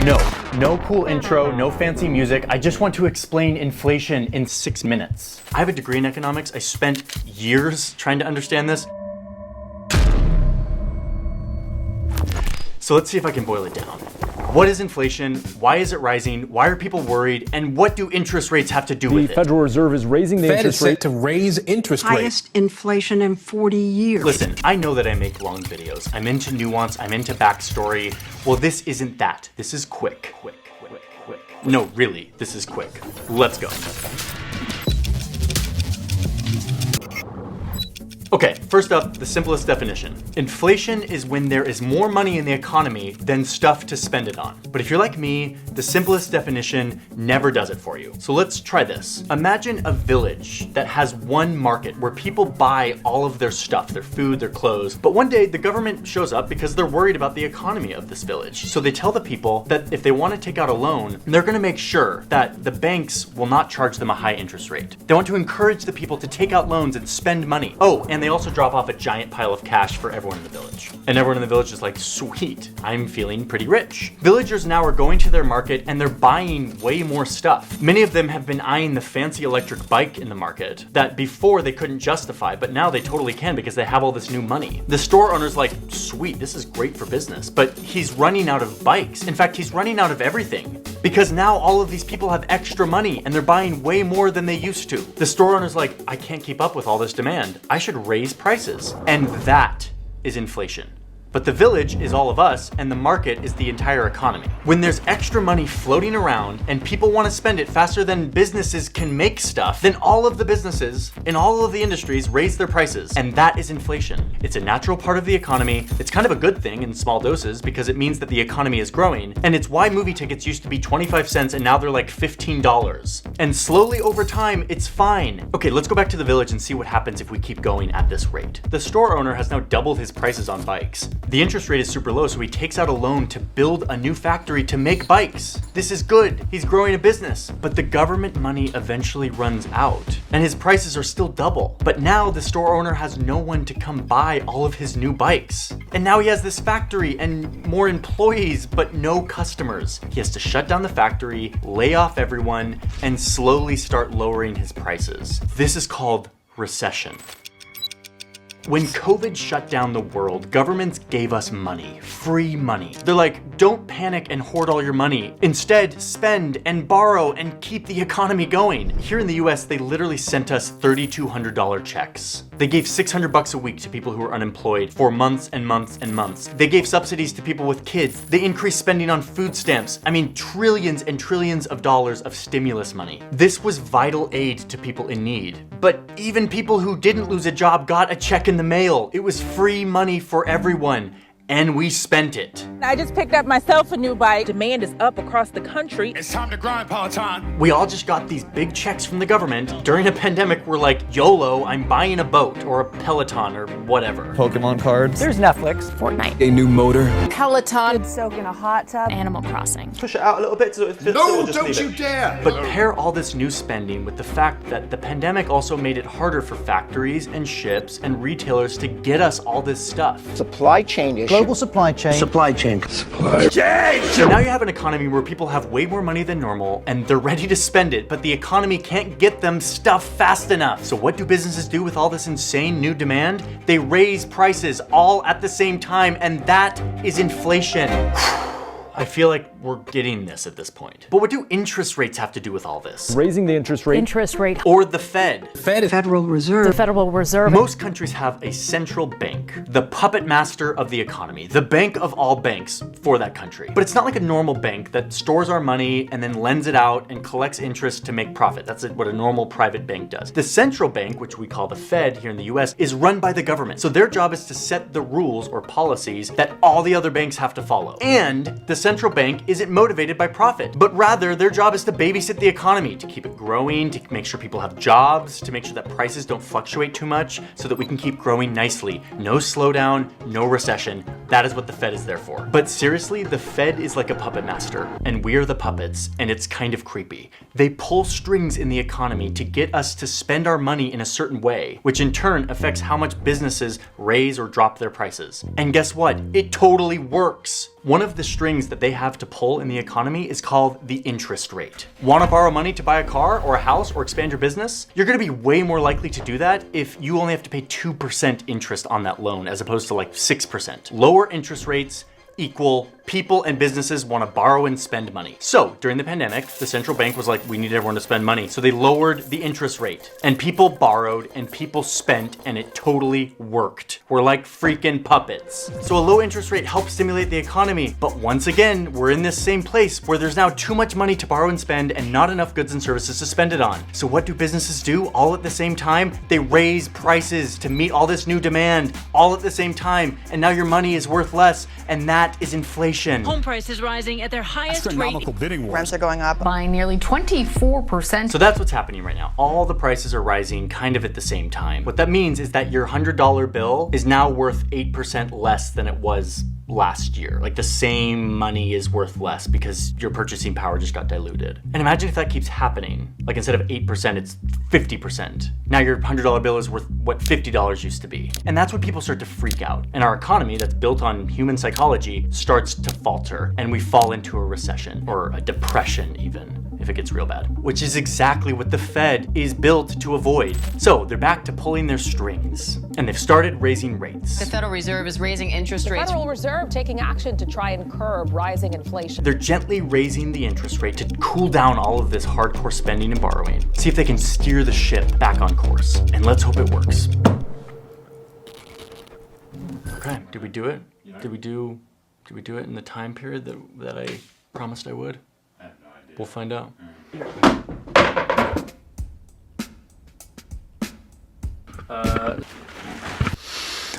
No cool intro, no fancy music. I just want to explain inflation in 6 minutes. I have a degree in economics. I spent years trying to understand this. So let's see if I can boil it down. What is inflation? Why is it rising? Why are people worried? And what do interest rates have to do with it? The Federal Reserve is raising the interest rate to raise interest rates. Highest inflation in 40 years. Listen, I know that I make long videos. I'm into nuance, I'm into backstory. Well, this isn't that. This is quick. No, really, this is quick. Let's go. Okay, first up, the simplest definition. Inflation is when there is more money in the economy than stuff to spend it on. But if you're like me, the simplest definition never does it for you. So let's try this. Imagine a village that has one market where people buy all of their stuff, their food, their clothes. But one day the government shows up because they're worried about the economy of this village. So they tell the people that if they want to take out a loan, they're going to make sure that the banks will not charge them a high interest rate. They want to encourage the people to take out loans and spend money. Oh, and they also drop off a giant pile of cash for everyone in the village. And everyone in the village is like, sweet, I'm feeling pretty rich. Villagers now are going to their market and they're buying way more stuff. Many of them have been eyeing the fancy electric bike in the market that before they couldn't justify, but now they totally can because they have all this new money. The store owner's like, sweet, this is great for business, but he's running out of bikes. In fact, he's running out of everything because now all of these people have extra money and they're buying way more than they used to. The store owner's like, I can't keep up with all this demand. I should raise prices. And that is inflation. But the village is all of us, and the market is the entire economy. When there's extra money floating around and people want to spend it faster than businesses can make stuff, then all of the businesses in all of the industries raise their prices. And that is inflation. It's a natural part of the economy. It's kind of a good thing in small doses because it means that the economy is growing. And it's why movie tickets used to be 25 cents and now they're like $15. And slowly over time, it's fine. Okay, let's go back to the village and see what happens if we keep going at this rate. The store owner has now doubled his prices on bikes. The interest rate is super low, so he takes out a loan to build a new factory to make bikes. This is good. He's growing a business. But the government money eventually runs out, and his prices are still double. But now the store owner has no one to come buy all of his new bikes. And now he has this factory and more employees, but no customers. He has to shut down the factory, lay off everyone, and slowly start lowering his prices. This is called recession. When COVID shut down the world, governments gave us money, free money. They're like, don't panic and hoard all your money. Instead, spend and borrow and keep the economy going. Here in the US, they literally sent us $3,200 checks. They gave $600 a week to people who were unemployed for months and months and months. They gave subsidies to people with kids. They increased spending on food stamps. I mean, trillions and trillions of dollars of stimulus money. This was vital aid to people in need. But even people who didn't lose a job got a check in the mail. It was free money for everyone. And we spent it. I just picked up myself a new bike. Demand is up across the country. It's time to grind, Peloton. We all just got these big checks from the government. During a pandemic, we're like, YOLO, I'm buying a boat or a Peloton or whatever. Pokemon cards. There's Netflix. Fortnite. A new motor. Peloton. Soak in a hot tub. Animal Crossing. Push it out a little bit so it's No, don't you dare! But pair all this new spending with the fact that the pandemic also made it harder for factories and ships and retailers to get us all this stuff. Supply chain issue. Global supply chain. Supply chain. So now you have an economy where people have way more money than normal and they're ready to spend it, but the economy can't get them stuff fast enough. So what do businesses do with all this insane new demand? They raise prices all at the same time, and that is inflation. I feel like we're getting this at this point. But what do interest rates have to do with all this? Raising the interest rate. Interest rate. Or the Fed? Federal Reserve. The Federal Reserve. Most countries have a central bank, the puppet master of the economy, the bank of all banks for that country. But it's not like a normal bank that stores our money and then lends it out and collects interest to make profit. That's what a normal private bank does. The central bank, which we call the Fed here in the US, is run by the government. So their job is to set the rules or policies that all the other banks have to follow. And the central bank isn't motivated by profit, but rather their job is to babysit the economy, to keep it growing, to make sure people have jobs, to make sure that prices don't fluctuate too much so that we can keep growing nicely. No slowdown, no recession. That is what the Fed is there for. But seriously, the Fed is like a puppet master, and we're the puppets, and it's kind of creepy. They pull strings in the economy to get us to spend our money in a certain way, which in turn affects how much businesses raise or drop their prices. And guess what? It totally works. one of the strings that they have to pull in the economy is called the interest rate. Want to borrow money to buy a car or a house or expand your business? You're going to be way more likely to do that if you only have to pay 2% interest on that loan as opposed to like 6%. Lower interest rates equal people and businesses want to borrow and spend money. So during the pandemic, the central bank was like, we need everyone to spend money. So they lowered the interest rate and people borrowed and people spent and it totally worked. We're like freaking puppets. So a low interest rate helps stimulate the economy. But once again, we're in this same place where there's now too much money to borrow and spend and not enough goods and services to spend it on. So what do businesses do all at the same time? They raise prices to meet all this new demand all at the same time. And now your money is worth less. And that is inflation. Home prices rising at their highest Astronomical bidding wars. Rents are going up by nearly 24%. So that's what's happening right now. All the prices are rising kind of at the same time. What that means is that your $100 bill is now worth 8% less than it was last year. Like the same money is worth less because your purchasing power just got diluted. And imagine if that keeps happening. Like instead of 8%, it's 50%. Now your $100 bill is worth what $50 used to be. And that's when people start to freak out. And our economy that's built on human psychology starts to falter and we fall into a recession or a depression even, if it gets real bad, which is exactly what the Fed is built to avoid. So they're back to pulling their strings and they've started raising rates. The Federal Reserve is raising interest rates. Federal Reserve taking action to try and curb rising inflation. They're gently raising the interest rate to cool down all of this hardcore spending and borrowing. See if they can steer the ship back on course. And let's hope it works. Okay, did we do it? Did we do it in the time period that I promised I would? I have no idea. We'll find out.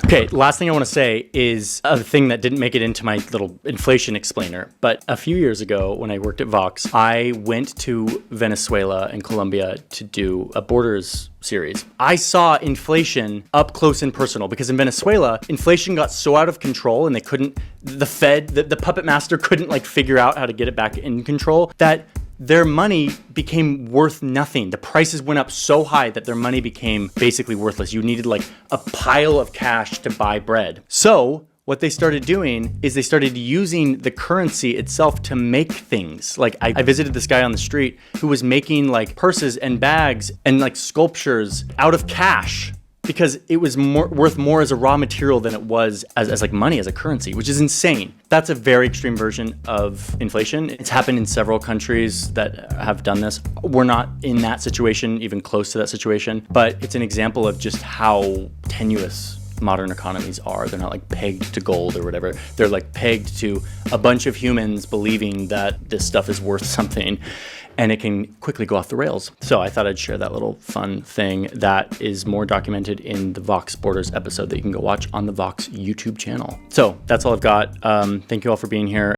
Okay, last thing I want to say is a thing that didn't make it into my little inflation explainer. But a few years ago, when I worked at Vox, I went to Venezuela and Colombia to do a Borders series. I saw inflation up close and personal because in Venezuela, inflation got so out of control and the Fed, the puppet master couldn't like figure out how to get it back in control that their money became worth nothing. The prices went up so high that their money became basically worthless. You needed like a pile of cash to buy bread. So what they started doing is they started using the currency itself to make things. Like I visited this guy on the street who was making like purses and bags and like sculptures out of cash, because it was worth more as a raw material than it was as like money, as a currency, which is insane. That's a very extreme version of inflation. It's happened in several countries that have done this. We're not in that situation, even close to that situation, but it's an example of just how tenuous modern economies are. They're not like pegged to gold or whatever. They're like pegged to a bunch of humans believing that this stuff is worth something, and it can quickly go off the rails. So I thought I'd share that little fun thing that is more documented in the Vox Borders episode that you can go watch on the Vox YouTube channel. So that's all I've got. Thank you all for being here.